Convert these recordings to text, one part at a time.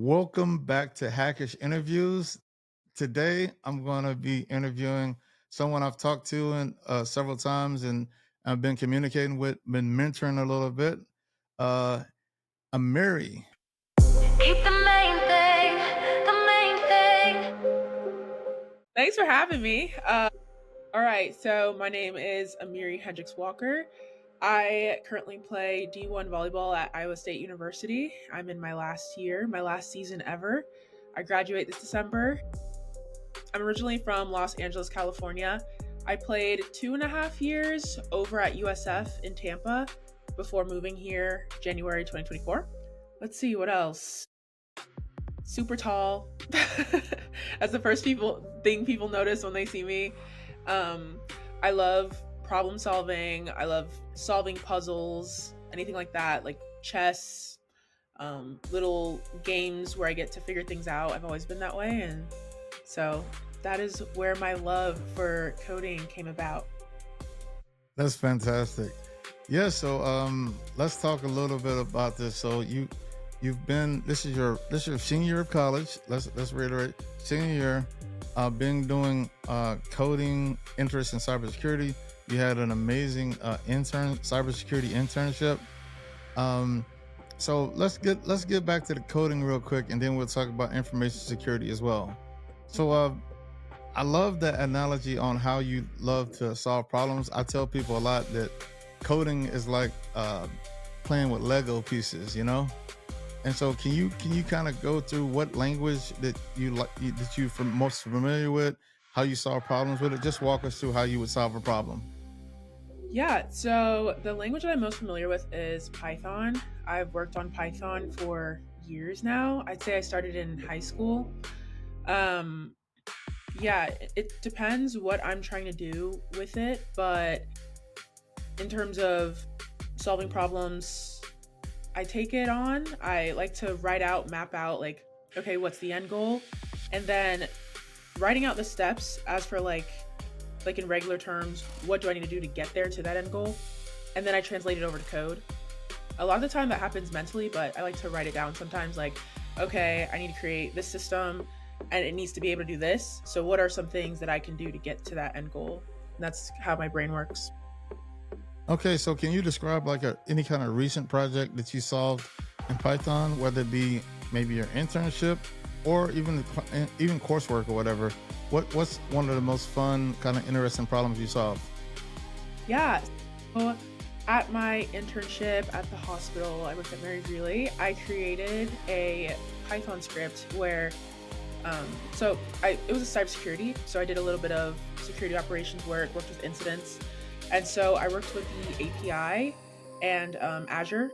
Welcome back to Hackish Interviews. Today, I'm going to be interviewing someone I've talked to several times and I've been communicating with, been mentoring a little bit. Uh, Amiree. Keep the main thing. Thanks for having me. All right, so my name is Amiree Hendricks-Walker. I currently play D1 volleyball at Iowa State University. I'm in my last year, my last season ever. I graduate this December. I'm originally from Los Angeles, California. I played 2.5 years over at USF in Tampa before moving here January 2024. Let's see what else. Super tall. That's the first thing people notice when they see me. Um, I love problem solving. I love solving puzzles, anything like that, like chess, little games where I get to figure things out. I've always been that way, and so that is where my love for coding came about. That's fantastic. Yeah, so let's talk a little bit about this. So you've been this is your senior year of college. Let's reiterate, senior year. Been doing coding, interest in cybersecurity. You had an amazing cybersecurity internship. Um, so let's get back to the coding real quick, and then we'll talk about information security as well. So I love that analogy on how you love to solve problems. I tell people a lot that coding is like playing with Lego pieces, you know. And so, can you kind of go through what language that you like that you most familiar with, how you solve problems with it? Just walk us through how you would solve a problem. Yeah, so the language that I'm most familiar with is Python. I've worked on Python for years now. I'd say I started in high school. Um, yeah, it depends what I'm trying to do with it, but in terms of solving problems, I take it on. I like to map out, like, okay, what's the end goal? And then writing out the steps as for like in regular terms, what do I need to do to get there to that end goal? And then I translate it over to code. A lot of the time that happens mentally, but I like to write it down sometimes, like, okay, I need to create this system and it needs to be able to do this. So what are some things that I can do to get to that end goal? And that's how my brain works. Okay, so can you describe like any kind of recent project that you solved in Python, whether it be maybe your internship or even coursework or whatever? What's one of the most fun, kind of interesting problems you solved? Yeah. So at my internship at the hospital, I worked at Mary Greeley. I created a Python script where, it was a cybersecurity. So I did a little bit of security operations work, worked with incidents, and so I worked with the API and Azure,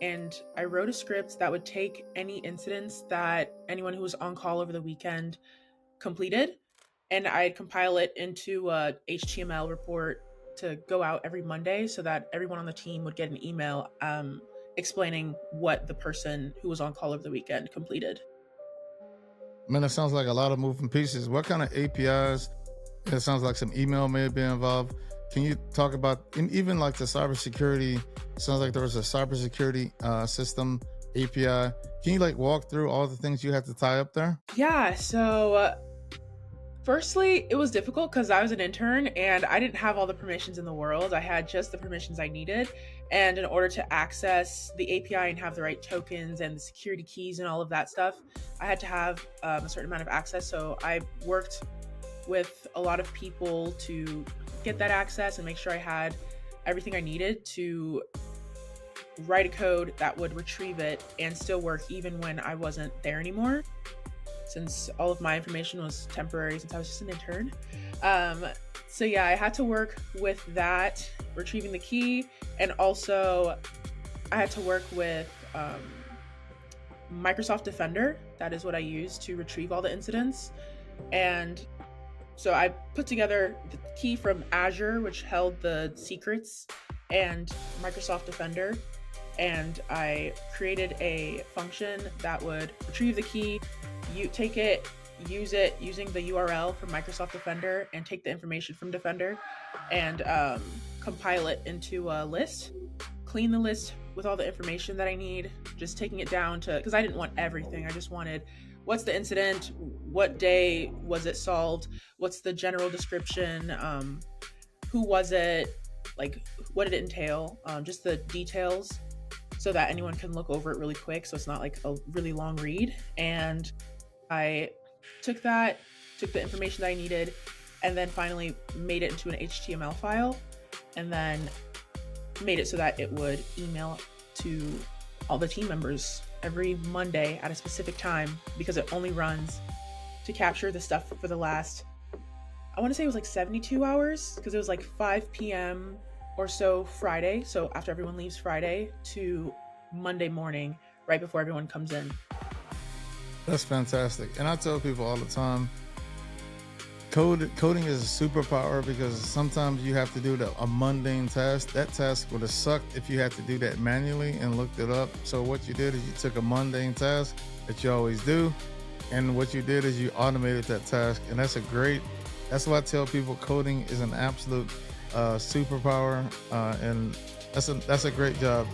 and I wrote a script that would take any incidents that anyone who was on call over the weekend completed, and I'd compile it into a HTML report to go out every Monday so that everyone on the team would get an email explaining what the person who was on call over the weekend completed. Man, that sounds like a lot of moving pieces. What kind of APIs? It sounds like some email may be involved. Can you talk about, and even like the cybersecurity? Sounds like there was a cybersecurity system API. Can you like walk through all the things you had to tie up there? Yeah, so firstly, it was difficult because I was an intern and I didn't have all the permissions in the world. I had just the permissions I needed. And in order to access the API and have the right tokens and the security keys and all of that stuff, I had to have a certain amount of access. So I worked with a lot of people to get that access and make sure I had everything I needed to write a code that would retrieve it and still work even when I wasn't there anymore, since all of my information was temporary since I was just an intern. So yeah, I had to work with that, retrieving the key, and also I had to work with Microsoft Defender. That is what I used to retrieve all the incidents. And so I put together the key from Azure, which held the secrets, and Microsoft Defender, and I created a function that would retrieve the key, you take it, use it using the URL from Microsoft Defender, and take the information from Defender and compile it into a list, clean the list with all the information that I need, just taking it down to, because I didn't want everything. I just wanted, what's the incident? What day was it solved? What's the general description? Who was it? Like, what did it entail? Just the details so that anyone can look over it really quick. So it's not like a really long read. And I took that, took the information that I needed, and then finally made it into an HTML file, and then made it so that it would email to all the team members every Monday at a specific time, because it only runs to capture the stuff for the last, I want to say it was like 72 hours, because it was like 5 p.m. or so Friday. So after everyone leaves Friday to Monday morning, right before everyone comes in. That's fantastic. And I tell people all the time, coding is a superpower, because sometimes you have to do a mundane task. That task would have sucked if you had to do that manually and looked it up. So what you did is you took a mundane task that you always do, and what you did is you automated that task. And that's why I tell people coding is an absolute superpower, and that's a great job.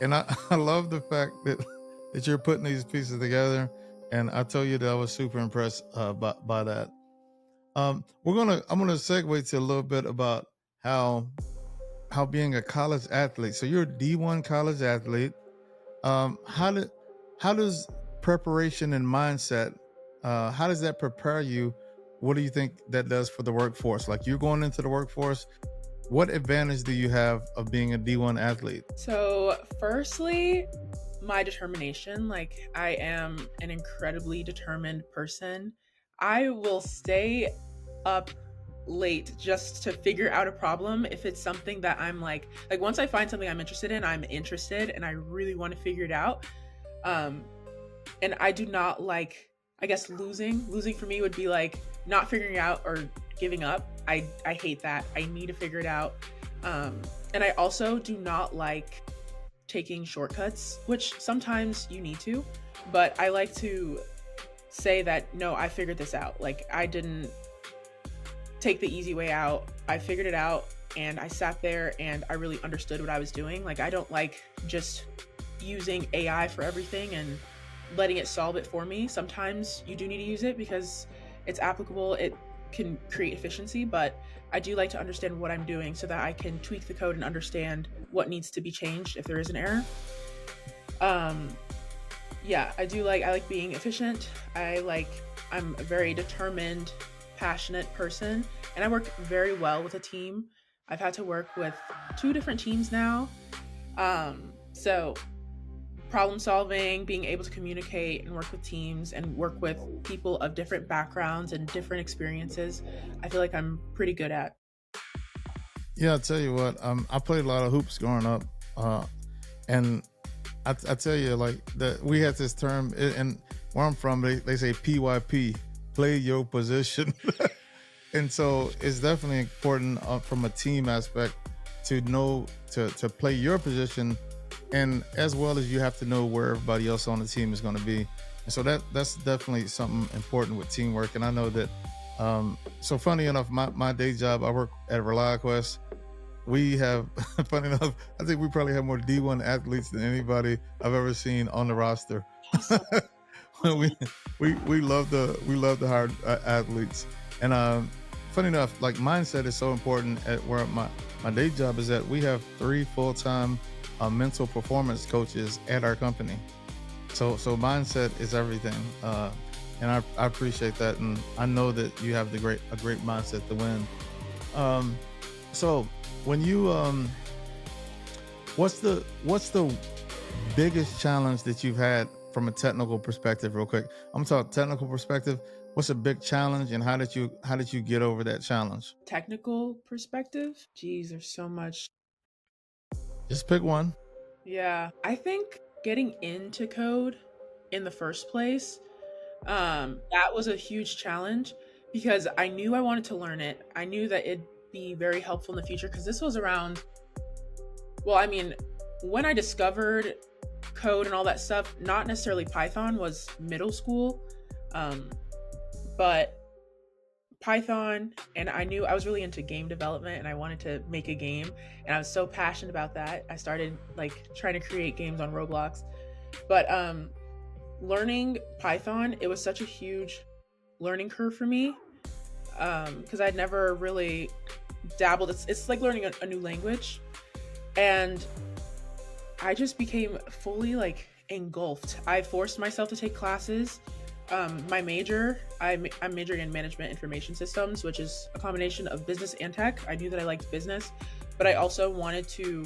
And I love the fact that you're putting these pieces together. And I tell you that I was super impressed by that. I'm gonna segue to a little bit about how being a college athlete. So you're a D1 college athlete. How does preparation and mindset, how does that prepare you? What do you think that does for the workforce? Like, you're going into the workforce, what advantage do you have of being a D1 athlete? So, firstly, my determination. Like, I am an incredibly determined person. I will stay up late just to figure out a problem if it's something that I'm like once I find something I'm interested in, I'm interested and I really want to figure it out. And I do not like, I guess, losing for me would be like not figuring out or giving up. I hate that. I need to figure it out. And I also do not like taking shortcuts, which sometimes you need to, but I like to say that, no, I figured this out. Like, I didn't take the easy way out. I figured it out, and I sat there and I really understood what I was doing. Like, I don't like just using AI for everything and letting it solve it for me. Sometimes you do need to use it because it's applicable. It can create efficiency, but I do like to understand what I'm doing so that I can tweak the code and understand what needs to be changed if there is an error. Yeah, I like being efficient. I'm a very determined, passionate person, and I work very well with a team. I've had to work with 2 different teams now. So problem solving, being able to communicate and work with teams and work with people of different backgrounds and different experiences, I feel like I'm pretty good at. Yeah, I'll tell you what, I played a lot of hoops growing up, and I tell you, like, that we had this term, and where I'm from, they say PYP, play your position. And so it's definitely important from a team aspect to know to play your position, and as well as you have to know where everybody else on the team is going to be. And so that's definitely something important with teamwork. And I know that, so funny enough, my day job, I work at ReliaQuest. We have, funny enough, I think we probably have more D1 athletes than anybody I've ever seen on the roster. we love to hire athletes. And funny enough, like, mindset is so important at where my day job is at. We have 3 full-time mental performance coaches at our company. So mindset is everything. And I appreciate that. And I know that you have a great mindset to win. So when you, what's the biggest challenge that you've had from a technical perspective, real quick? I'm talking technical perspective. What's a big challenge, and how did you get over that challenge? Technical perspective? Geez, there's so much. Just pick one. Yeah, I think getting into code in the first place, that was a huge challenge because I knew I wanted to learn it. I knew that it'd be very helpful in the future because this was around, well, I mean, when I discovered code and all that stuff, not necessarily Python, was middle school. But Python, and I knew I was really into game development and I wanted to make a game, and I was so passionate about that. I started like trying to create games on Roblox. But learning Python, it was such a huge learning curve for me, because I'd never really dabbled. It's like learning a new language, and I just became fully like engulfed. I forced myself to take classes. My major, I'm majoring in management information systems, which is a combination of business and tech. I knew that I liked business, but I also wanted to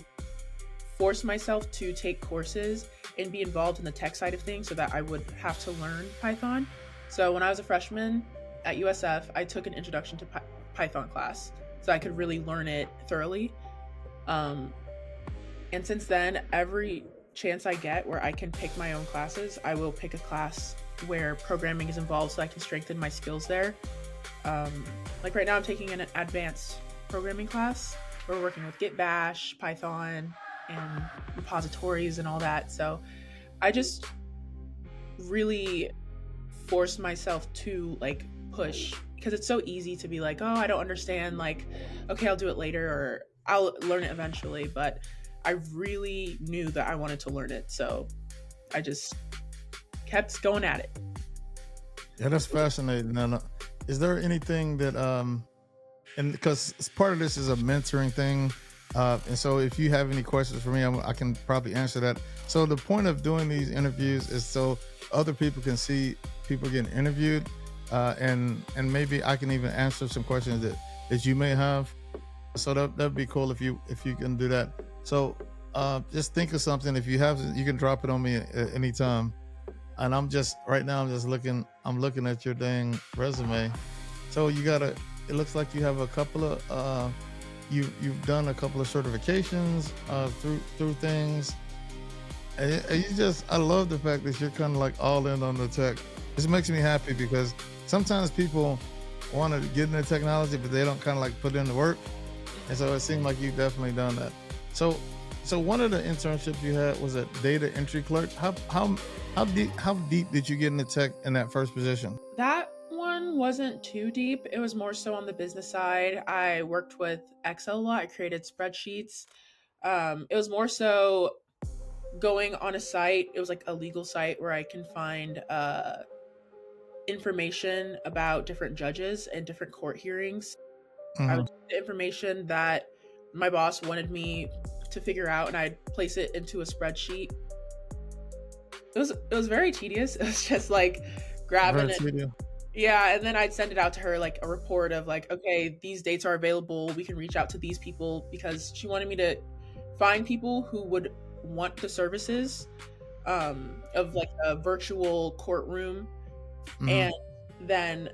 force myself to take courses and be involved in the tech side of things so that I would have to learn Python. So when I was a freshman at USF, I took an introduction to Python class so I could really learn it thoroughly. Um, and since then, every chance I get where I can pick my own classes, I will pick a class where programming is involved so I can strengthen my skills there. Like right now, I'm taking an advanced programming class. We're working with Git Bash, Python, and repositories and all that. So I just really forced myself to like push, because it's so easy to be like, oh, I don't understand. Like, okay, I'll do it later, or I'll learn it eventually. But I really knew that I wanted to learn it. So I just kept going at it. Yeah, that's fascinating. Now, is there anything that and because part of this is a mentoring thing, and so if you have any questions for me, I can probably answer that. So the point of doing these interviews is so other people can see people getting interviewed, and maybe I can even answer some questions that you may have. So that'd be cool if you can do that. So just think of something. If you have, you can drop it on me at any time. And I'm looking at your dang resume. So it looks like you have a couple of you've done a couple of certifications through things. And I love the fact that you're kind of like all in on the tech. This makes me happy because sometimes people want to get into technology, but they don't kind of like put in the work. And so it seemed like you've definitely done that. So one of the internships you had was a data entry clerk. How deep did you get into tech in that first position? That one wasn't too deep. It was more so on the business side. I worked with Excel a lot. I created spreadsheets. It was more so going on a site. It was like a legal site where I can find information about different judges and different court hearings. I Hmm. would take the information that my boss wanted me to figure out, and I'd place it into a spreadsheet. It was very tedious. It was just like grabbing Very it. tedious. Yeah, and then I'd send it out to her like a report of like, okay, these dates are available. We can reach out to these people, because she wanted me to find people who would want the services of like a virtual courtroom, Hmm. and then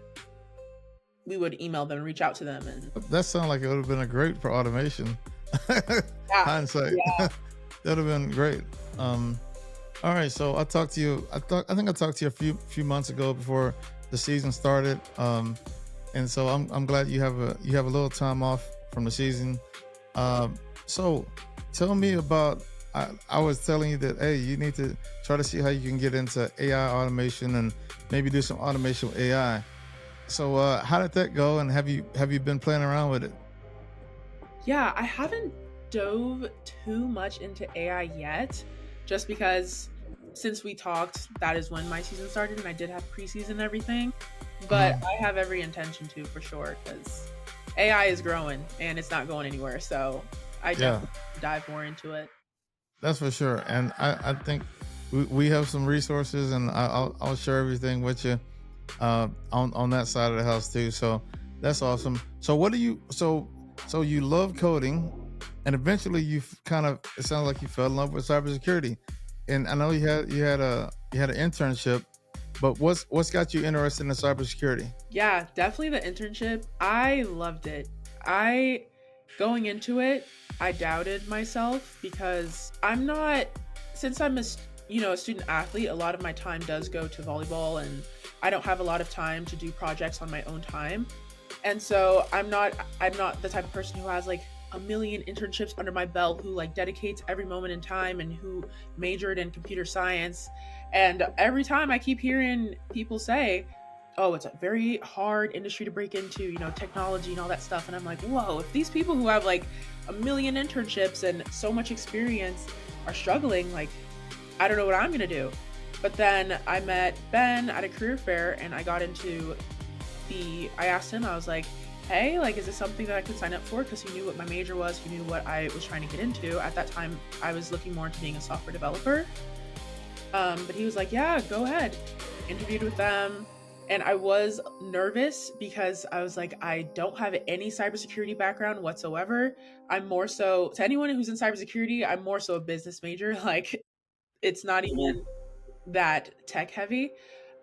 we would email them and reach out to them. And That sounds like it would have been a great for automation. yeah, Hindsight, yeah, that would have been great. Um, all right, so I talked to you. I think I talked to you a few months ago before the season started. And so I'm glad you have a little time off from the season. So tell me about. I was telling you that hey, you need to try to see how you can get into AI automation and maybe do some automation with AI. So how did that go? And have you been playing around with it? yeah. I haven't dove too much into AI yet, just because since we talked, that is when my season started, and I did have preseason and everything. But Mhm. I have every intention to, for sure, because AI is growing and it's not going anywhere. So I Yeah, definitely dive more into it. that's for sure. And I think we have some resources, and I'll share everything with you on that side of the house too. So that's awesome. So what do you so you love coding, and eventually kind of it sounds like you fell in love with cybersecurity. And I know you had an internship, but what's got you interested in cybersecurity? Yeah, definitely the internship. I loved it. I going into it, I doubted myself because I'm not since I'm a student athlete, a lot of my time does go to volleyball, and I don't have a lot of time to do projects on my own time. And so I'm not the type of person who has like a million internships under my belt, who like dedicates every moment in time, and who majored in computer science. And every time I keep hearing people say, oh, it's a very hard industry to break into, technology and all that stuff. And I'm like, whoa, if these people who have like a million internships and so much experience are struggling, like, I don't know what I'm going to do. But then I met Ben at a career fair and I got into I asked him, I was like, hey, like, is this something that I could sign up for? Because he knew what my major was, he knew what I was trying to get into. At that time, I was looking more into being a software developer. But he was like, yeah, go ahead. Interviewed with them. And I was nervous because I was like, I don't have any cybersecurity background whatsoever. I'm more so, to anyone who's in cybersecurity, I'm more so a business major. Like, it's not even that tech heavy.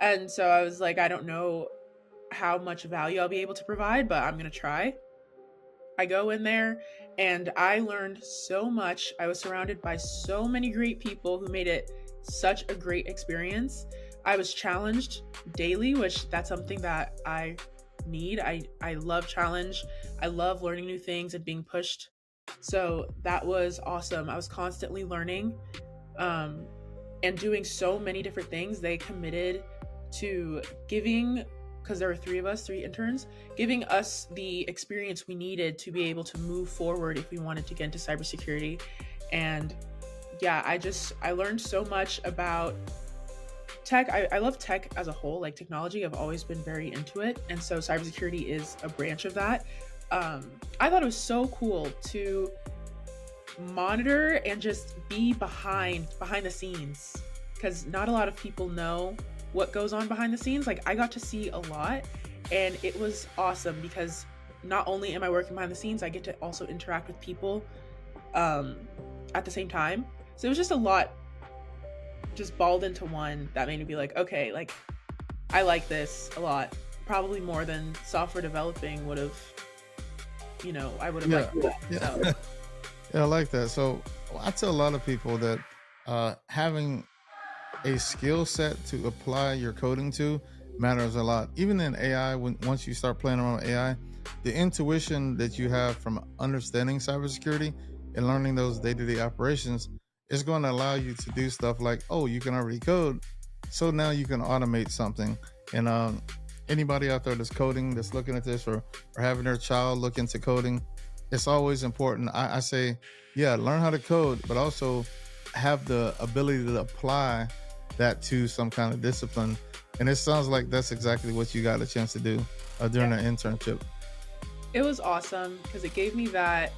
And so I was like, I don't know how much value I'll be able to provide, but I'm going to try. I go in there and I learned so much. I was surrounded by so many great people who made it such a great experience. I was challenged daily, which that's something that I need. I love challenge. I love learning new things and being pushed. So that was awesome. I was constantly learning and doing so many different things. They committed to giving, because there were three interns, giving us the experience we needed to be able to move forward if we wanted to get into cybersecurity. And yeah, I learned so much about tech. I love tech as a whole, like technology. I've always been very into it. And so cybersecurity is a branch of that. I thought it was so cool to monitor and just be behind the scenes, because not a lot of people know what goes on behind the scenes. Like, I got to see a lot and it was awesome because not only am I working behind the scenes, I get to also interact with people at the same time. So it was just a lot just balled into one that made me be like, okay, like, I like this a lot, probably more than software developing would have, I would have liked that. Yeah. So. Yeah, I like that. So I tell a lot of people that having a skill set to apply your coding to matters a lot. Even in AI, once you start playing around with AI, the intuition that you have from understanding cybersecurity and learning those day-to-day operations is going to allow you to do stuff like, oh, you can already code, so now you can automate something. And anybody out there that's coding, that's looking at this, or having their child look into coding, it's always important. I say, yeah, learn how to code, but also have the ability to apply that to some kind of discipline. And it sounds like that's exactly what you got a chance to do during an internship. It was awesome because it gave me that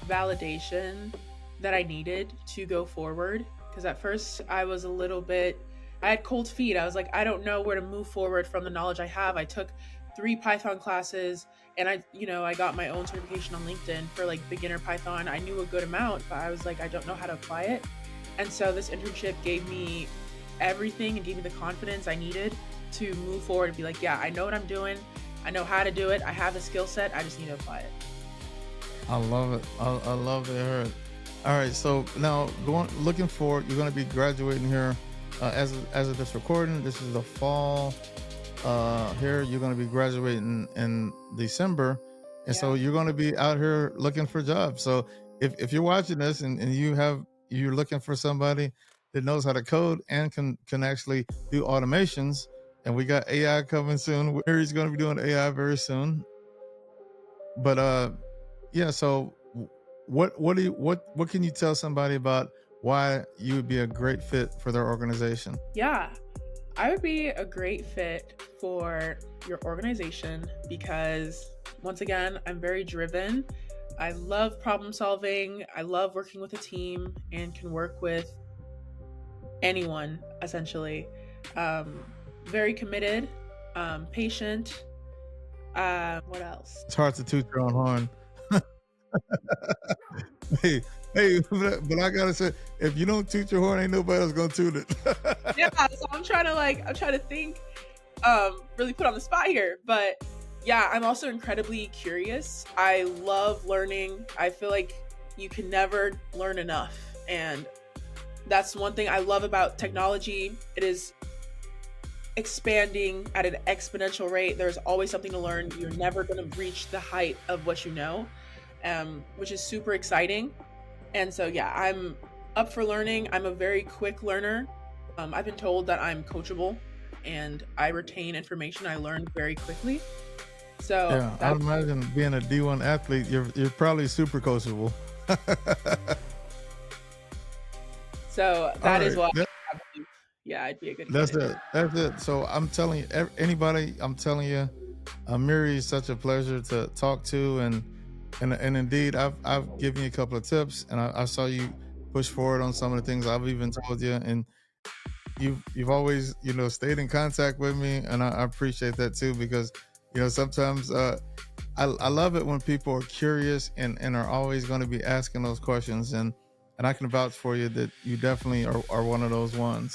validation that I needed to go forward. Because at first I was I had cold feet. I was like, I don't know where to move forward from the knowledge I have. I took 3 Python classes and I got my own certification on LinkedIn for like beginner Python. I knew a good amount, but I was like, I don't know how to apply it. And so this internship gave me everything and gave me the confidence I needed to move forward and be like, yeah, I know what I'm doing. I know how to do it. I have the skill set. I just need to apply it. I love it. I love to hear it. All right, so now looking forward, you're going to be graduating here as of this recording. This is the fall. Here you're going to be graduating in December, and so you're going to be out here looking for jobs. So if you're watching this and you're looking for somebody that knows how to code and can actually do automations, and we got AI coming soon. He's going to be doing AI very soon. But yeah. So what can you tell somebody about why you would be a great fit for their organization? Yeah, I would be a great fit for your organization because, once again, I'm very driven. I love problem solving. I love working with a team and can work with anyone, essentially. Very committed, patient. What else? It's hard to toot your own horn. hey, but I gotta say, if you don't toot your horn, ain't nobody else gonna toot it. Yeah, so I'm trying to think, really put on the spot here. But yeah, I'm also incredibly curious. I love learning. I feel like you can never learn enough. And that's one thing I love about technology. It is expanding at an exponential rate. There's always something to learn. You're never going to reach the height of what you know, which is super exciting. And so, yeah, I'm up for learning. I'm a very quick learner. I've been told that I'm coachable. and I retain information I learned very quickly. So Yeah, I'd that's imagine being a D1 athlete, you're probably super coachable. All that is right, why I believe, yeah, I'd be a good that's candidate. it. That's it. So I'm telling you, anybody, I'm telling you, Amiree is such a pleasure to talk to, and indeed, I've given you a couple of tips, and I saw you push forward on some of the things I've even told you, and you've always stayed in contact with me, and I appreciate that too, because sometimes I love it when people are curious and are always going to be asking those questions, and I can vouch for you that you definitely are one of those ones.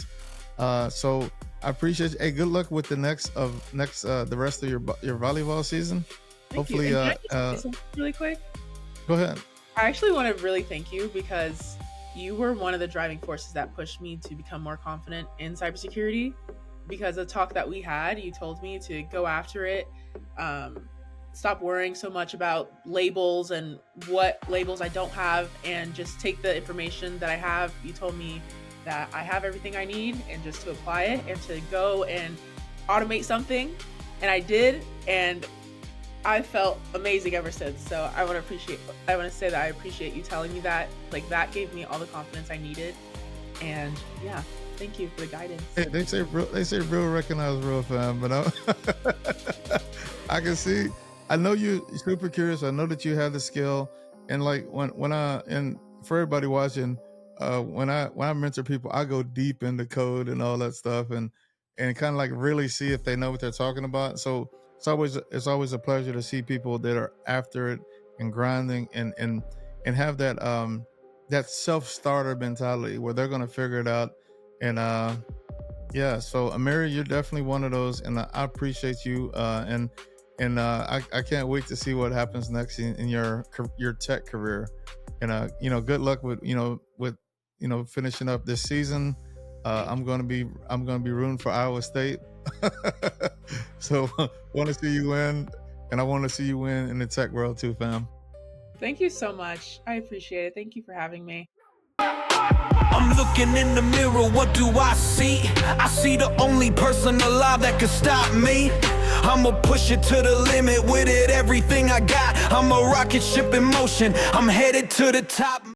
So I appreciate you. Hey, good luck with the the rest of your volleyball season. Thank you. Hopefully, And can I just say something really quick? go ahead. I actually want to really thank you because you were one of the driving forces that pushed me to become more confident in cybersecurity. Because of the talk that we had, you told me to go after it, um, stop worrying so much about labels and what labels I don't have, and just take the information that I have. You told me that I have everything I need and just to apply it and to go and automate something. And I did. And I felt amazing ever since. So I want to say that I appreciate you telling me that. Like, that gave me all the confidence I needed. And yeah, thank you for the guidance. Hey, they say real recognize real, fam, but I can see. I know you're super curious. I know that you have the skill, and like and for everybody watching, when I mentor people, I go deep into code and all that stuff, and kind of like really see if they know what they're talking about. So it's always a pleasure to see people that are after it and grinding and have that self starter mentality where they're gonna figure it out. And yeah, so Amiree, you're definitely one of those, and I appreciate you. And I can't wait to see what happens next in your tech career. And good luck with finishing up this season. I'm gonna be rooting for Iowa State. So want to see you win, and I want to see you win in the tech world too, fam. Thank you so much. I appreciate it. Thank you for having me. I'm looking in the mirror, what do I see? I see the only person alive that could stop me. I'ma push it to the limit with it, everything I got. I'm a rocket ship in motion, I'm headed to the top.